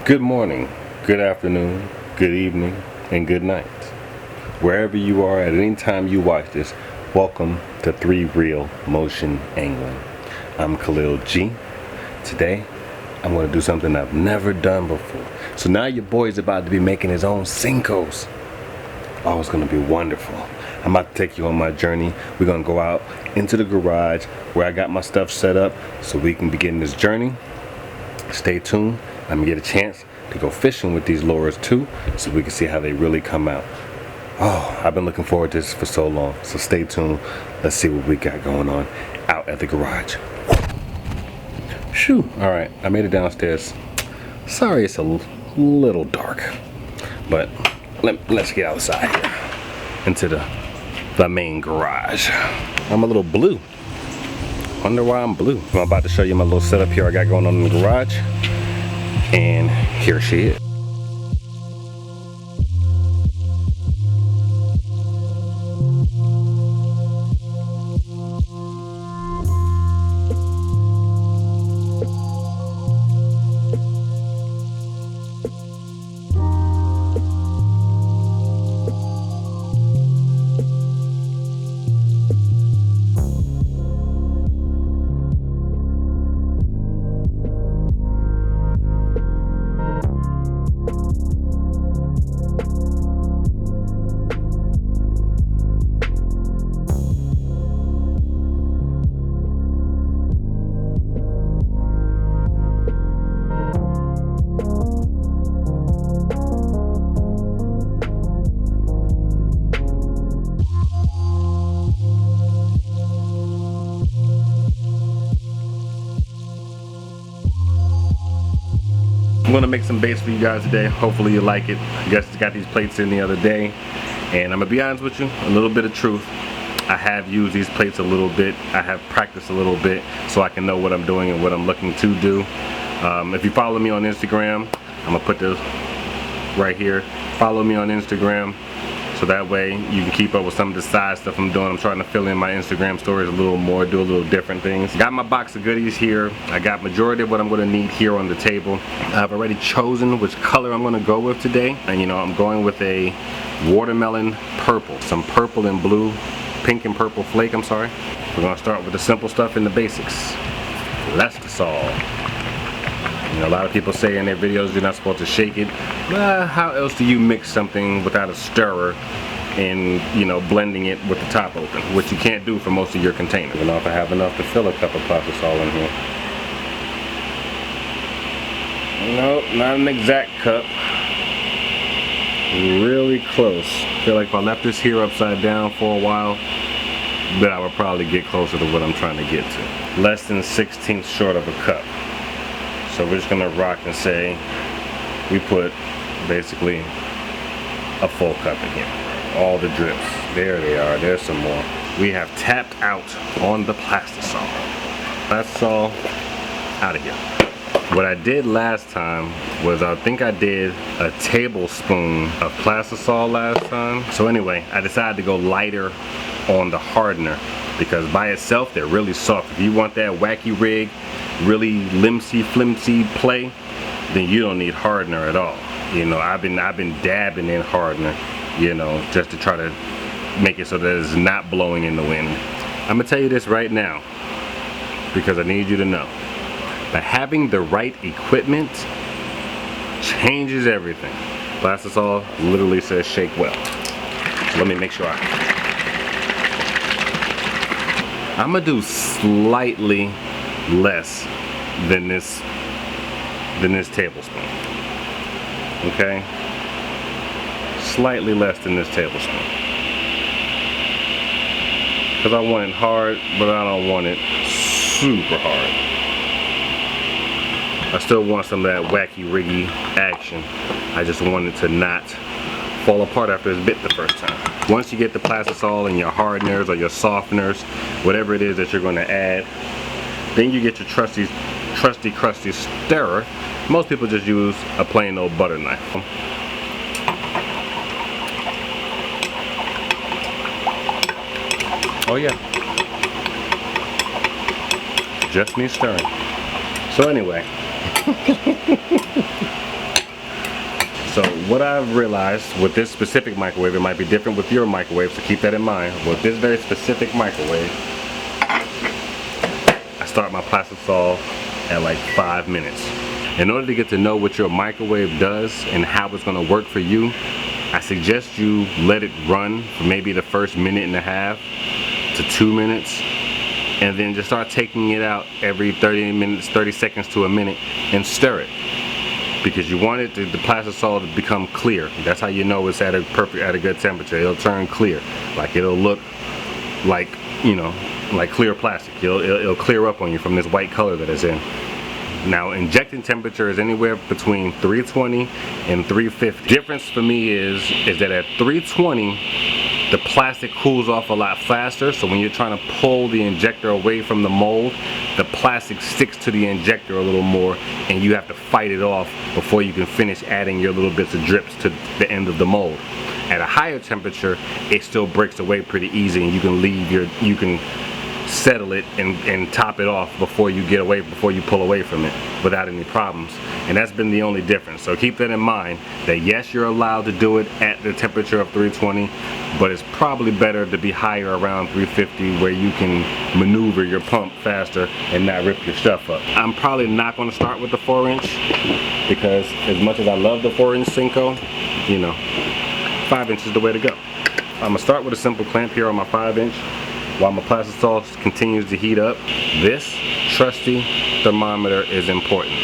Good morning, good afternoon, good evening, and good night. Wherever you are at any time you watch this, welcome to 3 Real Motion Angling. I'm Khalil G. Today, I'm going to do something I've never done before. So now your boy's about to be making his own Senkos. Oh, it's going to be wonderful. I'm about to take you on my journey. We're going to go out into the garage where I got my stuff set up so we can begin this journey. Stay tuned. Let me get a chance to go fishing with these lures too, so we can see how they really come out. Oh, I've been looking forward to this for so long. So stay tuned. Let's see what we got going on out at the garage. Shoo! All right, I made it downstairs. Sorry, it's a little dark, but let's get outside here into the main garage. I'm a little blue. Wonder why I'm blue. I'm about to show you my little setup here I got going on in the garage. And here she is. I'm gonna make some baits for you guys today. Hopefully you like it. I guess got these plates in the other day, and I'm gonna be honest with you, a little bit of truth. I have used these plates a little bit. I have practiced a little bit so I can know what I'm doing and what I'm looking to do. If you follow me on Instagram, I'm gonna put this right here. Follow me on Instagram, so that way you can keep up with some of the side stuff I'm doing. I'm trying to fill in my Instagram stories a little more, do a little different things. Got my box of goodies here. I got majority of what I'm gonna need here on the table. I've already chosen which color I'm gonna go with today. And you know, I'm going with a watermelon purple. Some purple and blue, pink and purple flake, I'm sorry. We're gonna start with the simple stuff and the basics. Plastisol. You know, a lot of people say in their videos you're not supposed to shake it. How else do you mix something without a stirrer and, you know, blending it with the top open, which you can't do for most of your containers. I don't know if I have enough to fill a cup of plastisol in here. Nope, not an exact cup. Really close. I feel like if I left this here upside down for a while, then I would probably get closer to what I'm trying to get to. Less than 1/16 short of a cup. So we're just gonna rock and say we put basically a full cup in here. All the drips. There they are. There's some more. We have tapped out on the plastisol. Plastisol out of here. What I did last time was I think I did a tablespoon of plastisol last time. So anyway, I decided to go lighter on the hardener because by itself they're really soft. If you want that wacky rig, really limsy flimsy play, then you don't need hardener at all. You know, I've been dabbing in hardener, you know, just to try to make it so that it's not blowing in the wind. I'm gonna tell you this right now because I need you to know. But having the right equipment changes everything. Plastisol literally says shake well. So let me make sure I'm gonna do slightly less than this tablespoon. Okay? Slightly less than this tablespoon. because I want it hard, but I don't want it super hard. I still want some of that wacky riggy action. I just want it to not fall apart after it's bit the first time. Once you get the plastisol and your hardeners or your softeners, whatever it is that you're going to add, then you get your trusty crusty stirrer. Most people just use a plain old butter knife. Oh yeah, just me stirring. So anyway, so what I've realized with this specific microwave, it might be different with your microwave, so keep that in mind. With this very specific microwave, I start my plastisol at like 5 minutes. In order to get to know what your microwave does and how it's going to work for you, I suggest you let it run for maybe the first minute and a half to 2 minutes, and then just start taking it out every 30 minutes, 30 seconds to a minute, and stir it. Because you want it to, the plastisol to become clear. That's how you know it's at a good temperature. It'll turn clear. Like it'll look like, you know, like clear plastic. It'll clear up on you from this white color that it's in. Now, injecting temperature is anywhere between 320 and 350. Difference for me is that at 320, the plastic cools off a lot faster, so when you're trying to pull the injector away from the mold, the plastic sticks to the injector a little more, and you have to fight it off before you can finish adding your little bits of drips to the end of the mold. At a higher temperature, it still breaks away pretty easy, and you can settle it and top it off before you pull away from it without any problems. And that's been the only difference. So keep that in mind, that yes, you're allowed to do it at the temperature of 320, but it's probably better to be higher around 350 where you can maneuver your pump faster and not rip your stuff up. I'm probably not going to start with the 4-inch because as much as I love the 4-inch Senko, you know, 5-inch is the way to go. I'm going to start with a simple clamp here on my 5-inch. While my plastisol continues to heat up, this trusty thermometer is important.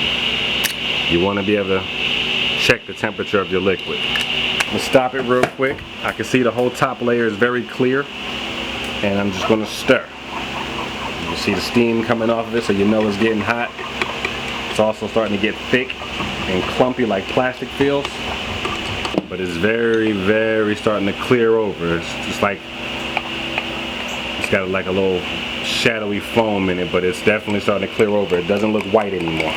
You want to be able to check the temperature of your liquid. I'll stop it real quick. I can see the whole top layer is very clear, and I'm just going to stir. You see the steam coming off of it, so you know it's getting hot. It's also starting to get thick and clumpy like plastic feels, but it's very, very starting to clear over. It's just like it's got like a little shadowy foam in it, but it's definitely starting to clear over. It doesn't look white anymore,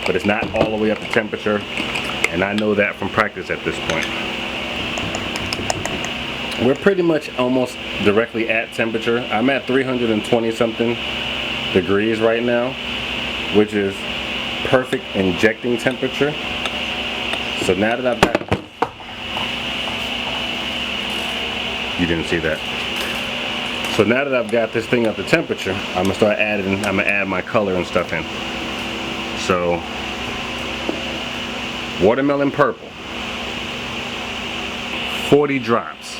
but it's not all the way up to temperature, and I know that from practice at this point. We're pretty much almost directly at temperature. I'm at 320 something degrees right now, which is perfect injecting temperature. So now that I've got, you didn't see that. So now that I've got this thing up to temperature, I'm gonna start adding, I'm gonna add my color and stuff in. So, watermelon purple, 40 drops.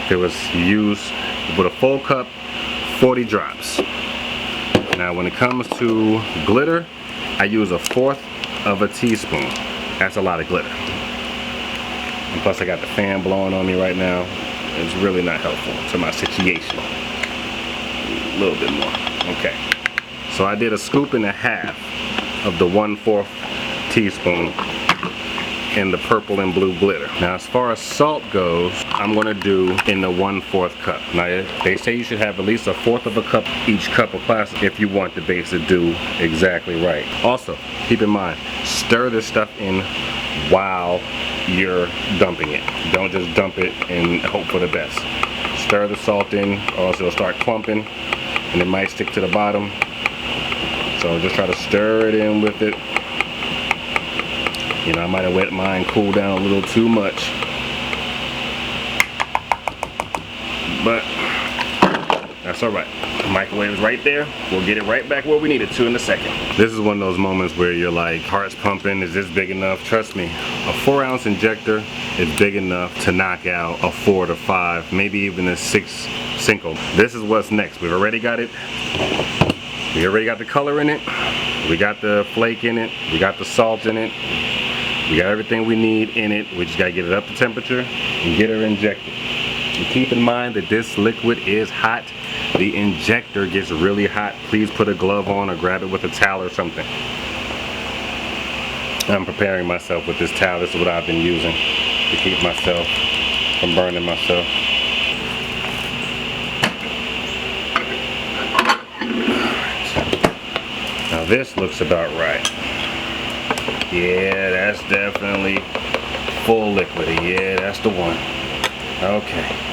If it was used with a full cup, 40 drops. Now when it comes to glitter, I use 1/4 of a teaspoon. That's a lot of glitter. And plus I got the fan blowing on me right now. It's really not helpful to my situation. A little bit more. Okay. So I did 1.5 scoops of the 1/4 teaspoon in the purple and blue glitter. Now as far as salt goes, I'm going to do in the 1/4 cup. Now they say you should have at least 1/4 of a cup each cup of plastic if you want the base to do exactly right. Also, keep in mind, stir this stuff in while you're dumping it. Don't just dump it and hope for the best. Stir the salt in, or else it'll start clumping and it might stick to the bottom. So just try to stir it in with it. You know, I might have let mine cool down a little too much, but that's alright. Microwave is right there. We'll get it right back where we need it to in a second. This is one of those moments where you're like, heart's pumping, is this big enough? Trust me, a 4-ounce injector is big enough to knock out a 4 to 5, maybe even a 6 Senko. This is what's next. We've already got it. We already got the color in it. We got the flake in it. We got the salt in it. We got everything we need in it. We just gotta get it up to temperature and get her injected. And keep in mind that this liquid is hot. The injector gets really hot. Please put a glove on or grab it with a towel or something. I'm preparing myself with this towel. This is what I've been using to keep myself from burning myself. Now this looks about right. Yeah, that's definitely full liquid. Yeah, that's the one. Okay.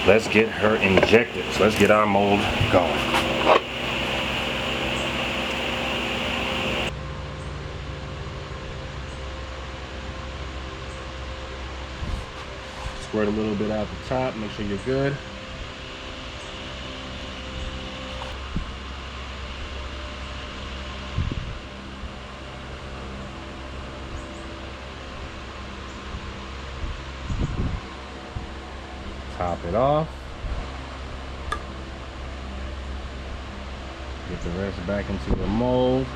Let's get her injected. So let's get our mold going. Squirt a little bit out the top, make sure you're good. Top it off. Get the rest back into the mold.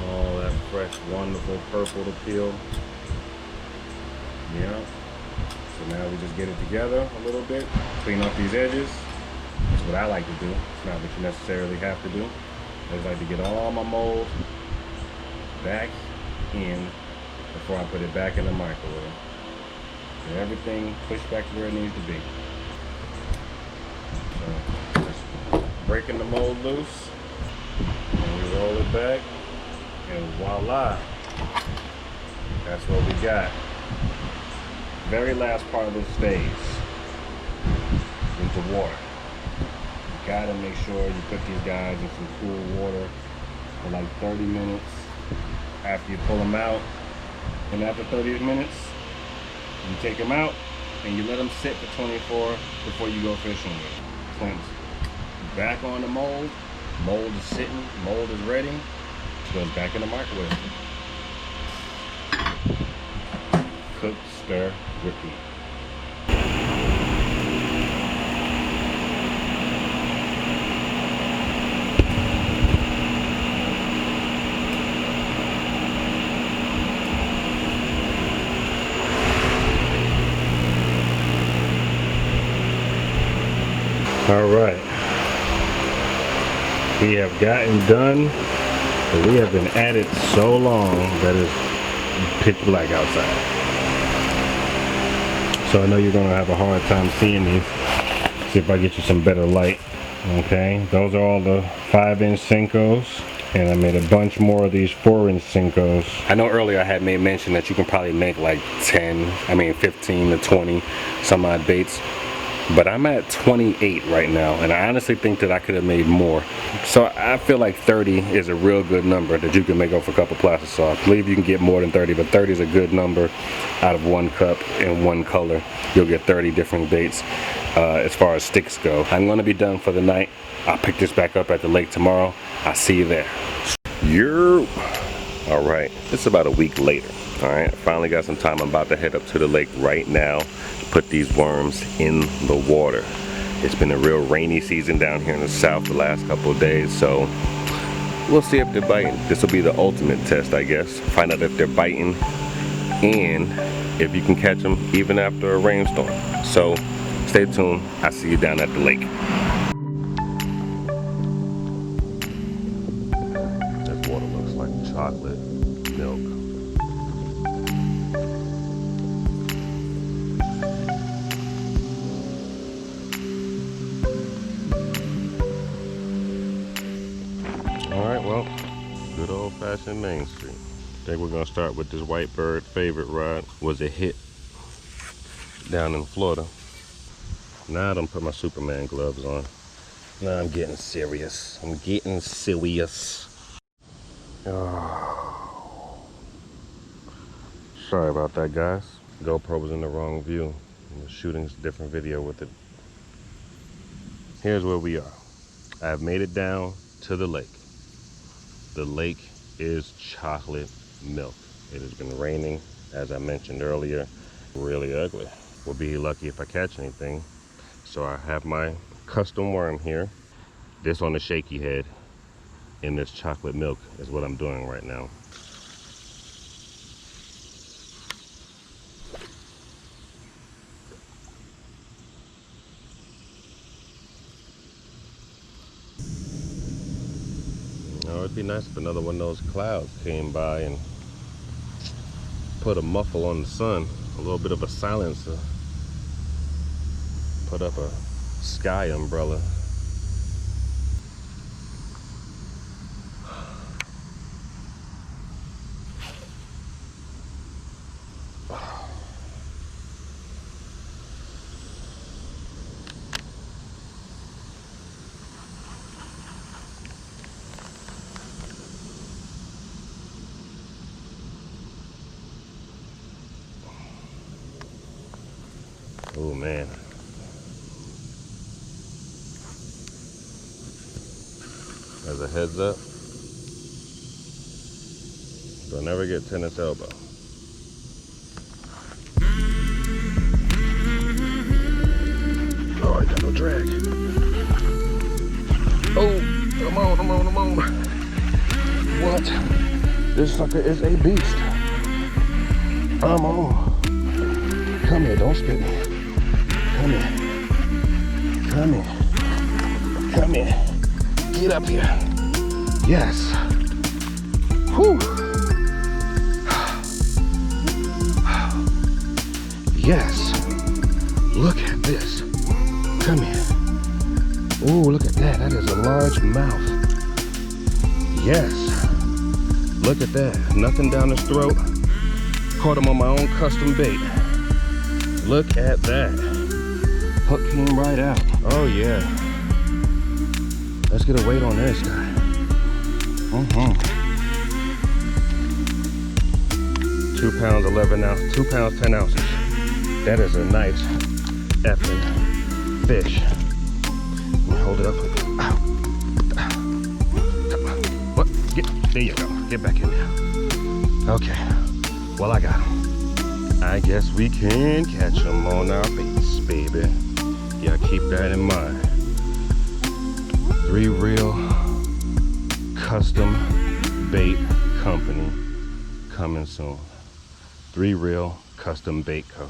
All that fresh, wonderful purple to peel. Yeah. So now we just get it together a little bit, clean off these edges. That's what I like to do. It's not what you necessarily have to do. I just like to get all my mold back in before I put it back in the microwave. And everything pushed back to where it needs to be. So just breaking the mold loose, and we roll it back, and voila, that's what we got. Very last part of this phase is the water. You gotta make sure you put these guys in some cool water for like 30 minutes after you pull them out. And after 30 minutes, you take them out and you let them sit for 24 before you go fishing with them. Cleanse. Back on the mold. Mold is sitting. Mold is ready. It goes back in the microwave. Cook, stir, repeat. All right, we have gotten done, but we have been at it so long that it's pitch black outside. So I know you're gonna have a hard time seeing these. See if I get you some better light. Okay, those are all the 5-inch Senkos, and I made a bunch more of these 4-inch Senkos. I know earlier I had made mention that you can probably make like 15 to 20 some odd baits. But I'm at 28 right now, and I honestly think that I could have made more. So I feel like 30 is a real good number that you can make off a cup of plastisol. I believe you can get more than 30, but 30 is a good number. Out of one cup in one color, you'll get 30 different baits as far as sticks go. I'm gonna be done for the night. I'll pick this back up at the lake tomorrow. I'll see you there. All right, it's about a week later. All right, I finally got some time. I'm about to head up to the lake right now to put these worms in the water. It's been a real rainy season down here in the south the last couple of days, so we'll see if they're biting. This will be the ultimate test, I guess. Find out if they're biting and if you can catch them even after a rainstorm. So stay tuned. I'll see you down at the lake. This water looks like chocolate milk. Alright, well, good old-fashioned Main Street. I think we're going to start with this White Bird favorite rod. Was a hit down in Florida. Now I don't put my Superman gloves on. Now I'm getting serious. I'm getting serious. Oh. Sorry about that, guys. GoPro was in the wrong view. I was shooting a different video with it. Here's where we are. I've made it down to the lake. The lake is chocolate milk. It has been raining, as I mentioned earlier, really ugly. We'll be lucky if I catch anything. So I have my custom worm here. This on the shaky head in this chocolate milk is what I'm doing right now. It'd be nice if another one of those clouds came by and put a muffle on the sun, a little bit of a silencer, put up a sky umbrella. Oh man. As a heads up, don't ever get tennis elbow. Oh, I got no drag. Oh, I'm on. What? This sucker is a beast. I'm on. Come here, don't spit me. Come here. Get up here. Yes. Whew. Yes. Look at this. Come here. Oh, look at that. That is a large mouth. Yes. Look at that. Nothing down his throat. Caught him on my own custom bait. Look at that. Hook came right out. Oh yeah. Let's get a weight on this guy. 2 pounds 11 ounces. 2 pounds 10 ounces. That is a nice effing fish. Let me hold it up. Ow. What? There you go. Get back in there. Okay. Well, I got him. I guess we can catch them on our baits, baby. Yeah, keep that in mind. 3 Reel custom bait company coming soon. 3 Reel custom bait co.